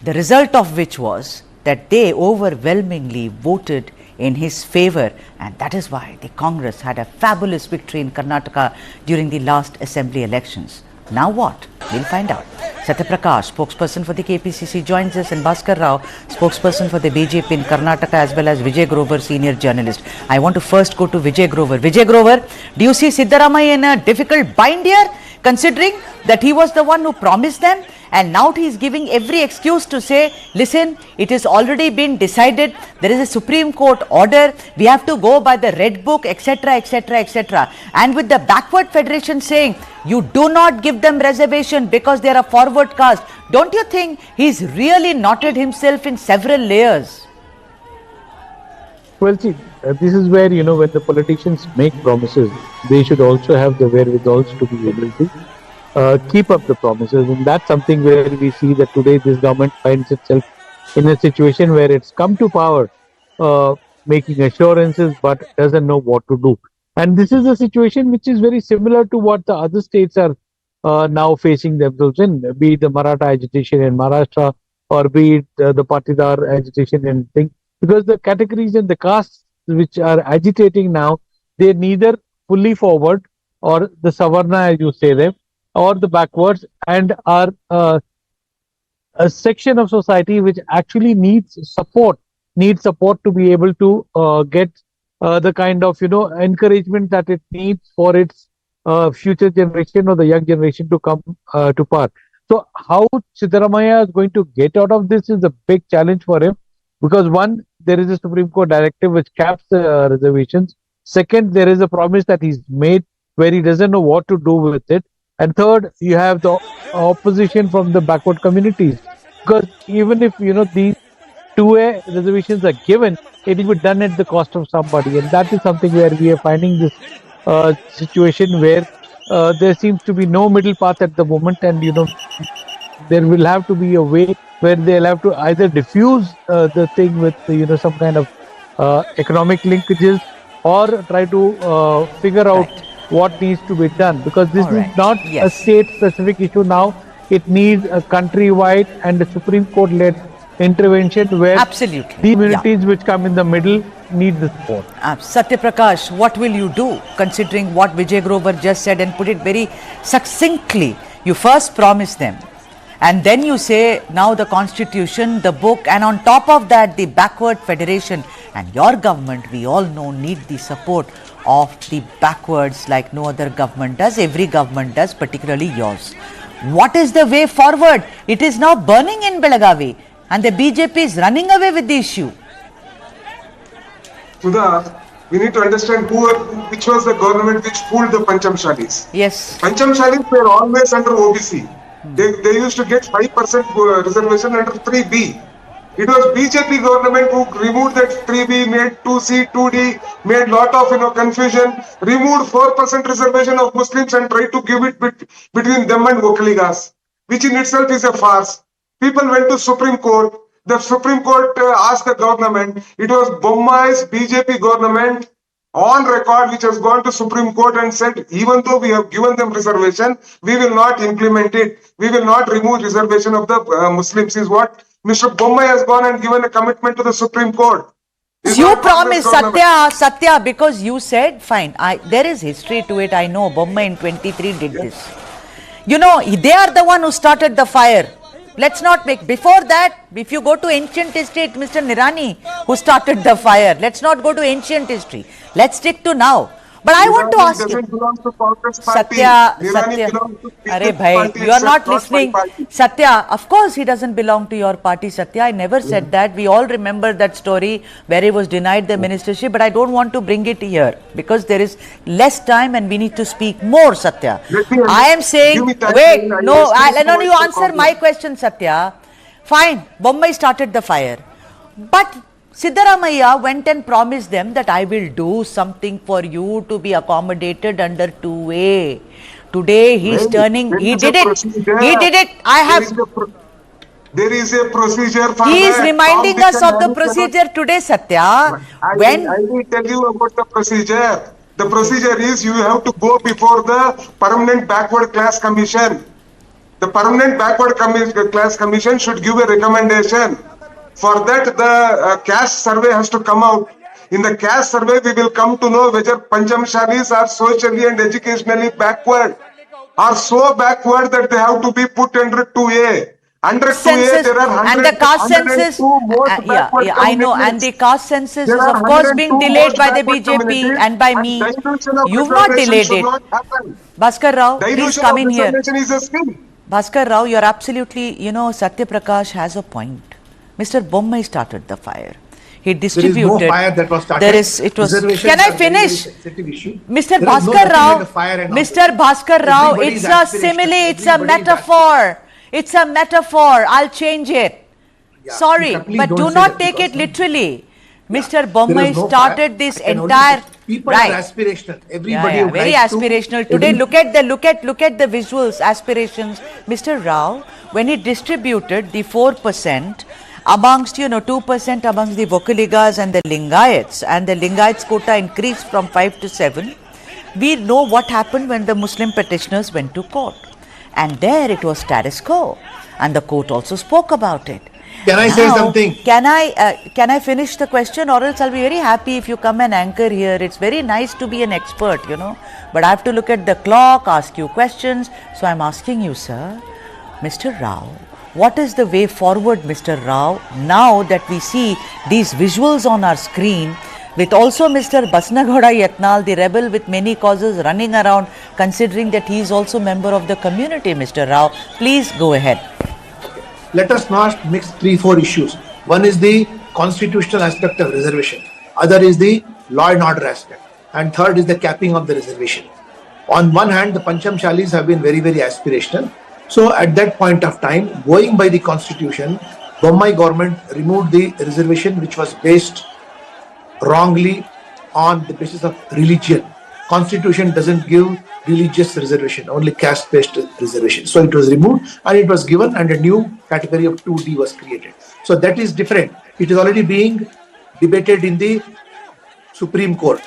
the result of which was that they overwhelmingly voted in his favor, and that is why the Congress had a fabulous victory in Karnataka during the last assembly elections. Now what? We'll find out. Satyaprakash, spokesperson for the KPCC, joins us, and Bhaskar Rao, spokesperson for the BJP in Karnataka, as well as Vijay Grover, senior journalist. I want to first go to Vijay Grover. Vijay Grover, do you see Siddaramaiah in a difficult bind here, considering that he was the one who promised them, and now he is giving every excuse to say, listen, it has already been decided, there is a Supreme Court order, we have to go by the red book, etc., etc., etc. And with the backward federation saying, you do not give them reservation because they are a forward caste, don't you think he's really knotted himself in several layers? Well, see, this is where, when the politicians make promises, they should also have the wherewithal to be able to keep up the promises. And that's something where we see that today this government finds itself in a situation where it's come to power, making assurances, but doesn't know what to do. And this is a situation which is very similar to what the other states are now facing themselves in, be it the Maratha agitation in Maharashtra, or be it the Patidar agitation and thing. Because the categories and the castes which are agitating now, they're neither fully forward or the Savarna, as you say them, or the backwards, and are a section of society which actually needs support to be able to get the kind of encouragement that it needs for its future generation or the young generation to come to power. So how Siddaramaiah is going to get out of this is a big challenge for him, because one, there is a Supreme Court directive which caps the reservations. Second, there is a promise that he's made where he doesn't know what to do with it. And third, you have the opposition from the backward communities, because even if these 2A reservations are given, it will be done at the cost of somebody, and that is something where we are finding this situation where there seems to be no middle path at the moment, and there will have to be a way where they'll have to either diffuse the thing with some kind of economic linkages, or try to figure out what needs to be done, because this is not a state specific issue now. It needs a countrywide and a Supreme Court led intervention where Absolutely. the communities which come in the middle need the support. Satya Prakash, what will you do considering what Vijay Grover just said and put it very succinctly? You first promise them and then you say now the constitution, the book, and on top of that the backward federation, and your government, we all know, need the support of the backwards like no other government does. Every government does, particularly yours. What is the way forward? It is now burning in Belagavi and the BJP is running away with the issue. Sudha, we need to understand which was the government which pulled the Panchamashalis. Yes. Panchamashalis were always under OBC. They used to get 5% reservation under 3B. It was BJP government who removed that 3B, made 2C, 2D, made lot of confusion, removed 4% reservation of Muslims and tried to give it between them and Vokaligas, which in itself is a farce. People went to Supreme Court. The Supreme Court asked the government. It was Bommai's BJP government on record which has gone to Supreme Court and said, even though we have given them reservation, we will not implement it. We will not remove reservation of the Muslims, is what Mr. Bommai has gone and given a commitment to the Supreme Court. You promised, Satya, because you said, fine, there is history to it. I know Bommai in 23 did this. You know, they are the one who started the fire. Let's not make, before that, if you go to ancient history, Mr. Nirani who started the fire. Let's not go to ancient history. Let's stick to now. But I want to ask you, Satya, Arey bhai, you are not listening. Satya, of course he doesn't belong to your party, Satya. I never said that. We all remember that story where he was denied the ministership, but I don't want to bring it here because there is less time and we need to speak more, Satya. I am saying, wait, no, you answer my question, Satya. Fine, Bombay started the fire. But Siddaramaiah went and promised them that I will do something for you to be accommodated under 2A. Today he is turning, he did it. I have. There is a procedure for He is reminding us of the procedure today, Satya. I will tell you about the procedure. The procedure is you have to go before the Permanent Backward Class Commission. The Permanent Backward Class Commission should give a recommendation. For that, the caste survey has to come out. In the caste survey, we will come to know whether Panchamashalis are socially and educationally backward, are so backward that they have to be put under 2A. Under 2A, there are 100, and the caste census, I know, and the caste census is of course being delayed by the BJP and by me. You've not delayed it. Bhaskar Rao, please come in here. Bhaskar Rao, you're absolutely, Satya Prakash has a point. Mr. Bommai started the fire. He distributed. There is no fire that was started. Can I finish? Mr. Bhaskar Rao, Mr. Bhaskar Rao, it's a simile, it's a metaphor. It's a metaphor. I'll change it. Sorry, but do not take it literally. Mr. Bommai started this entire. People are aspirational. Everybody very aspirational. Today, look at the visuals, aspirations. Mr. Rao, when he distributed the 4%. Amongst 2% amongst the Vokaligas and the Lingayats, and the Lingayats quota increased from 5 to 7. We know what happened when the Muslim petitioners went to court, and there it was status quo, and the court also spoke about it. Can I say something? Can I finish the question, or else I'll be very happy if you come and anchor here. It's very nice to be an expert, but I have to look at the clock, ask you questions. So I'm asking you, sir, Mr. Rao. What is the way forward, Mr. Rao, now that we see these visuals on our screen with also Mr. Basnagoda Yatnal, the rebel with many causes, running around, considering that he is also member of the community, Mr. Rao. Please go ahead. Let us not mix 3-4 issues. One is the constitutional aspect of reservation. Other is the law and order aspect. And third is the capping of the reservation. On one hand, the Panchamashalis have been very, very aspirational. So at that point of time, going by the constitution, Bommai government removed the reservation which was based wrongly on the basis of religion. Constitution doesn't give religious reservation, only caste-based reservation. So it was removed and it was given, and a new category of 2D was created. So that is different. It is already being debated in the Supreme Court.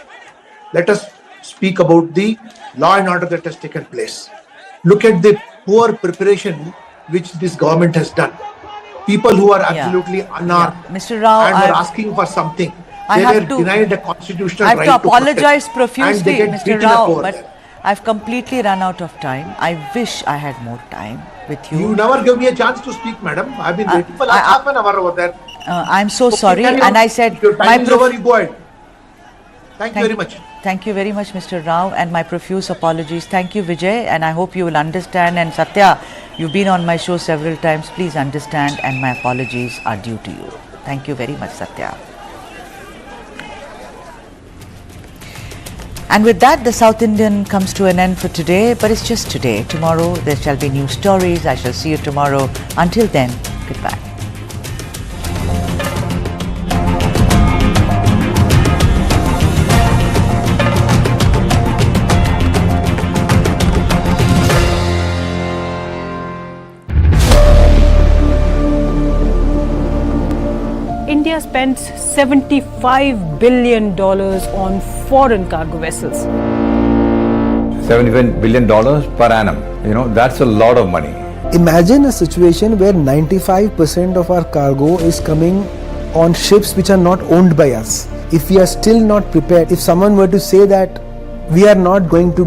Let us speak about the law and order that has taken place. Look at the poor preparation which this government has done. people who are absolutely unarmed Mr. Rao, and were asking for something. I They have were to- denied a constitutional I have right to to protest, apologize and profusely, they get Mr. beaten up Rao, over but there. I've completely run out of time. I wish I had more time with you. You never gave me a chance to speak, madam. I've been waiting for last half an hour over there. I'm so Okay, sorry, carry and on. I said If your time is over, you go ahead. Thank you very much. Thank you very much, Mr. Rao, and my profuse apologies. Thank you, Vijay, and I hope you will understand. And Satya, you've been on my show several times. Please understand, and my apologies are due to you. Thank you very much, Satya. And with that, the South Indian comes to an end for today, but it's just today. Tomorrow, there shall be new stories. I shall see you tomorrow. Until then, goodbye. India spends $75 billion on foreign cargo vessels. $75 billion per annum. That's a lot of money. Imagine a situation where 95% of our cargo is coming on ships which are not owned by us. If we are still not prepared, if someone were to say that we are not going to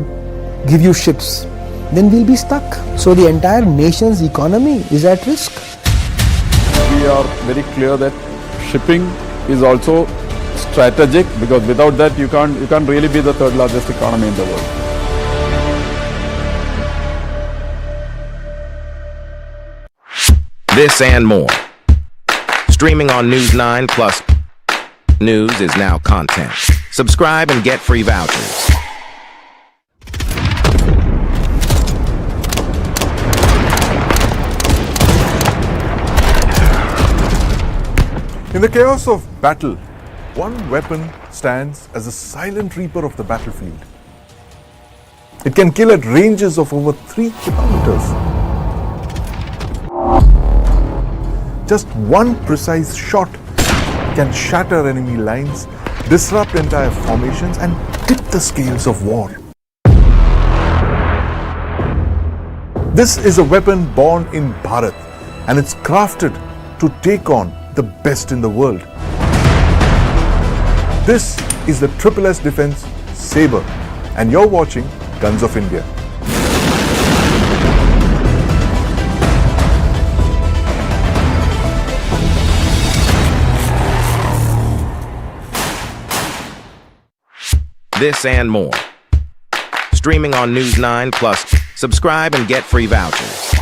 give you ships, then we'll be stuck. So the entire nation's economy is at risk. We are very clear that shipping is also strategic, because without that you can't really be the third largest economy in the world. This and more. Streaming on News 9 Plus. News is now content. Subscribe and get free vouchers. In the chaos of battle, one weapon stands as a silent reaper of the battlefield. It can kill at ranges of over 3 kilometers. Just one precise shot can shatter enemy lines, disrupt entire formations, and tip the scales of war. This is a weapon born in Bharat, and it's crafted to take on the best in the world. This is the SSS Defense Sabre, and you're watching Guns of India. This and more. Streaming on News 9 Plus. Subscribe and get free vouchers.